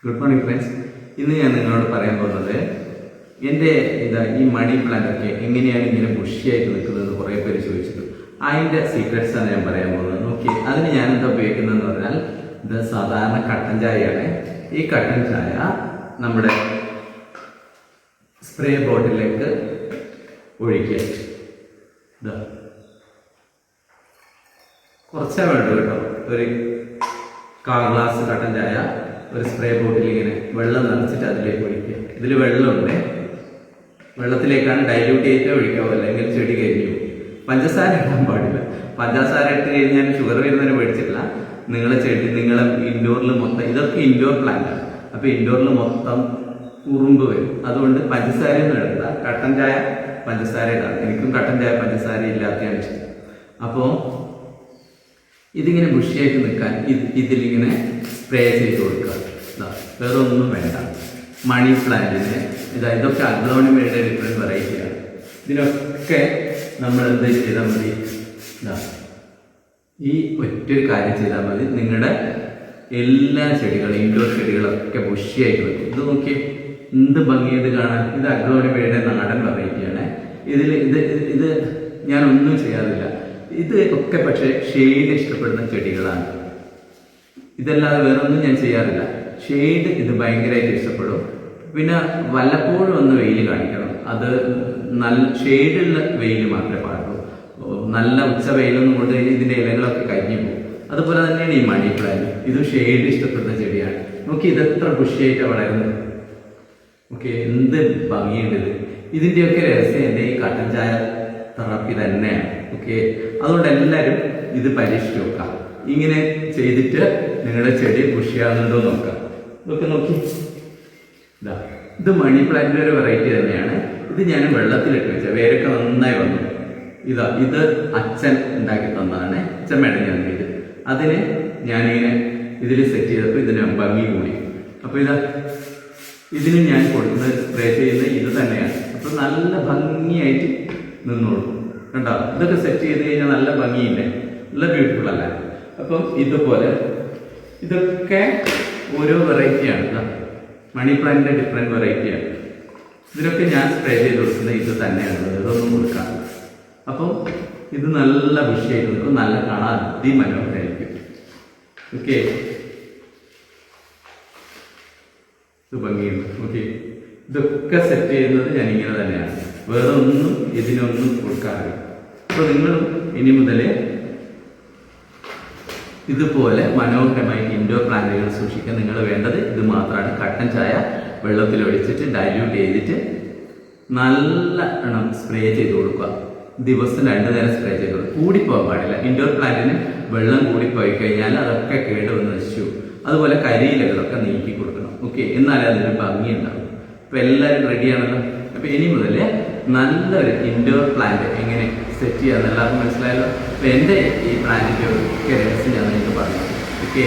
Good morning friends. ഇന്ന് ഞാൻ നിങ്ങളോട് പറയാൻ പോകുന്നത് എൻ്റെ ഈ മണി പ്ലാന്റ് ഒക്കെ എങ്ങനെയാണ് ഇങ്ങനെ ബുഷിയായിട്ട് നിൽക്കുന്നത് കുറേ പേര് ചോദിച്ചിട്ടു. അതിൻ്റെ സീക്രട്സ് ആണ് ഞാൻ പറയാൻ പോകുന്നത്. നോക്കി, അതിന് ഞാൻ എന്താ ഉപയോഗിക്കുന്നതെന്ന് പറഞ്ഞാൽ ഇത് സാധാരണ കട്ടൻ ചായയാണ്. ഈ കട്ടൻ ചായ നമ്മുടെ സ്പ്രേ ബോട്ടിലേക്ക് ഒഴിക്കുക. ഇതാ കുറച്ചേ വേണ്ടു കേട്ടോ. ഒരു 1/4 ഗ്ലാസ് കട്ടൻ ചായ ഒരു സ്പ്രേ ബോട്ടിൽ ഇങ്ങനെ വെള്ളം നിറച്ചിട്ട് അതിലേക്ക് ഒഴിക്കുക. ഇതിൽ വെള്ളമുണ്ട്, വെള്ളത്തിലേക്കാണ് ഡൈല്യൂട്ട് ചെയ്തിട്ട് ഒഴിക്കാവോ, അല്ലെങ്കിൽ ചെടി കരിഞ്ഞു പോകും. പഞ്ചസാര ഇടാൻ പാടില്ല. പഞ്ചസാര ഇട്ട് കഴിഞ്ഞാൽ ഷുഗർ വരുന്നതിന് പേടിച്ചിട്ടില്ല. നിങ്ങളെ ഇൻഡോറിൽ മൊത്തം, ഇതൊക്കെ ഇൻഡോർ പ്ലാന്റ് ആണ്. അപ്പോൾ ഇൻഡോറിൽ മൊത്തം ഉറുമ്പ് വരും. അതുകൊണ്ട് പഞ്ചസാരയൊന്നും ഇടണ്ട. കട്ടൻ ചായ പഞ്ചസാര ഇടാം. എനിക്കും കട്ടൻ ചായ പഞ്ചസാര ഇല്ലാത്തതാണ് ഇഷ്ടം. അപ്പോൾ ഇതിങ്ങനെ ബുഷിയായിട്ട് നിൽക്കാൻ ഇതിലിങ്ങനെ സ്പ്രേ ചെയ്ത് കൊടുക്കുക. വേറെ ഒന്നും വേണ്ട. മണി പ്ലാന്റിന് ഇതൊക്കെ അഗ്ലോണിമയുടെ ഡിഫറെൻറ്റ് വെറൈറ്റിയാണ്. ഇതിനൊക്കെ നമ്മൾ എന്ത് ചെയ്താൽ മതി, ഈ ഒറ്റൊരു കാര്യം ചെയ്താൽ മതി. നിങ്ങളുടെ എല്ലാ ചെടികളും, ഇൻഡോർ ചെടികളൊക്കെ ബുഷിയായിട്ട് വരും. ഇത് നോക്കി എന്ത് ഭംഗിയത് കാണാൻ. ഇത് അഗ്ലോണിമയുടെ നാടൻ വെറൈറ്റിയാണ്. ഇത് ഞാനൊന്നും ചെയ്യാറില്ല. ഇത് ഒക്കെ പക്ഷേ ഷെയ്ഡ് ഇഷ്ടപ്പെടുന്ന ചെടികളാണ്. ഇതല്ലാതെ വേറൊന്നും ഞാൻ ചെയ്യാറില്ല. ഷെയ്ഡ് ഇത് ഭയങ്കരമായിട്ട് ഇഷ്ടപ്പെടും. പിന്നെ വല്ലപ്പോഴും ഒന്ന് വെയിൽ കാണിക്കണം. അത് നല്ല ഷെയ്ഡുള്ള വെയിൽ മാത്രമേ പാടുള്ളൂ. നല്ല ഉച്ച വെയിലൊന്നും കൊണ്ട് ഇതിൻ്റെ ഇലകളൊക്കെ കരിഞ്ഞു പോകും. അതുപോലെ തന്നെയാണ് ഈ മണി പ്ലാന്റ്. ഇത് ഷെയ്ഡ് ഇഷ്ടപ്പെടുന്ന ചെടിയാണ്. നോക്കി, ഇതെത്ര ബുഷിയായിട്ട് വളരുന്നത്. ഓക്കെ, എന്ത് ഭംഗിയുണ്ട് ഇത്. ഇതിൻ്റെയൊക്കെ രഹസ്യം എൻ്റെ ഈ കട്ടൻ ചായ തെറാപ്പി തന്നെയാണ്. ഓക്കെ, അതുകൊണ്ട് എല്ലാവരും ഇത് പരീക്ഷിച്ച് നോക്കാം. ഇങ്ങനെ ചെയ്തിട്ട് നിങ്ങളുടെ ചെടി ബുഷിയാകുന്നുണ്ടോ നോക്കാം. ഇതൊക്കെ നോക്കി, ഇത് മണി പ്ലാന്റിൻ്റെ ഒരു വെറൈറ്റി തന്നെയാണ്. ഇത് ഞാൻ വെള്ളത്തിലിട്ട് വെച്ച വേരൊക്കെ നന്നായി വന്നു. ഇത് അച്ഛൻ ഉണ്ടാക്കി തന്നതാണ്. അച്ഛൻ മേടങ്ങി വന്നിട്ട് അതിന് ഞാനിങ്ങനെ ഇതിൽ സെറ്റ് ചെയ്തപ്പോൾ ഇതിന് ഭംഗി കൂടി. അപ്പോൾ ഇതിന് ഞാൻ കൊടുക്കുന്നത്, സ്പ്രേ ചെയ്യുന്നത് ഇത് തന്നെയാണ്. അപ്പോൾ നല്ല ഭംഗിയായിട്ട് നിന്നോളൂ. കണ്ടോ, ഇതൊക്കെ സെറ്റ് ചെയ്ത് കഴിഞ്ഞാൽ നല്ല ഭംഗിയില്ലേ, നല്ല ബ്യൂട്ടിഫുൾ അല്ല. അപ്പം ഇതുപോലെ ഇതൊക്കെ ഓരോ വെറൈറ്റിയാണ്. മണി പ്ലാന്റിൻ്റെ ഡിഫറെൻറ്റ് വെറൈറ്റിയാണ്. ഇതിനൊക്കെ ഞാൻ സ്പ്രേ ചെയ്ത് കൊടുക്കുന്നത് ഇത് തന്നെയാണ്. ഇതൊന്നും കൊടുക്കാം. അപ്പം ഇത് നല്ല ബുഷിയായിട്ട് നിൽക്കും. നല്ല കാണാൻ അതിമനോഹരമായിരിക്കും. ഓക്കെ, ഇത് ഭംഗിയുണ്ട്. ഓക്കെ, ഇതൊക്കെ സെറ്റ് ചെയ്യുന്നത് ഞാനിങ്ങനെ തന്നെയാണ്. വേറെ ഒന്നും ഇതിനൊന്നും കൊടുക്കാറില്ല. അപ്പോൾ നിങ്ങളും ഇനി മുതലേ ഇതുപോലെ മനോഹരമായി ഇൻഡോർ പ്ലാന്റുകൾ സൂക്ഷിക്കാൻ നിങ്ങൾ വേണ്ടത് ഇത് മാത്രമാണ്. കട്ടൻ ചായ വെള്ളത്തിൽ ഒഴിച്ചിട്ട് ഡൈല്യൂട്ട് ചെയ്തിട്ട് നല്ല എണ്ണം സ്പ്രേ ചെയ്ത് കൊടുക്കുക. ദിവസം 2 നേരം സ്പ്രേ ചെയ്ത് കൊടുക്കുക. കൂടിപ്പോകാൻ പാടില്ല. ഇൻഡോർ പ്ലാന്റിന് വെള്ളം കൂടിപ്പോയി കഴിഞ്ഞാൽ അതൊക്കെ കേടുവന്ന് നശിച്ചു. അതുപോലെ കരിയിലകളൊക്കെ നീക്കി കൊടുക്കണം. ഓക്കെ, എന്നാലേ അതിന് ഭംഗി ഉണ്ടാവും. അപ്പോൾ എല്ലാവരും റെഡിയാണല്ലോ. അപ്പോൾ ഇനി മുതൽ നല്ലൊരു ഇൻഡോർ പ്ലാന്റ് എങ്ങനെ സെറ്റ് ചെയ്യാമെന്ന് എല്ലാവർക്കും മനസ്സിലായല്ലോ. അപ്പോൾ എൻ്റെ ഈ പ്ലാന്റിൻ്റെ ഒക്കെ രഹസ്യം ഞാൻ നിങ്ങൾക്ക് പറഞ്ഞു. ഓക്കെ.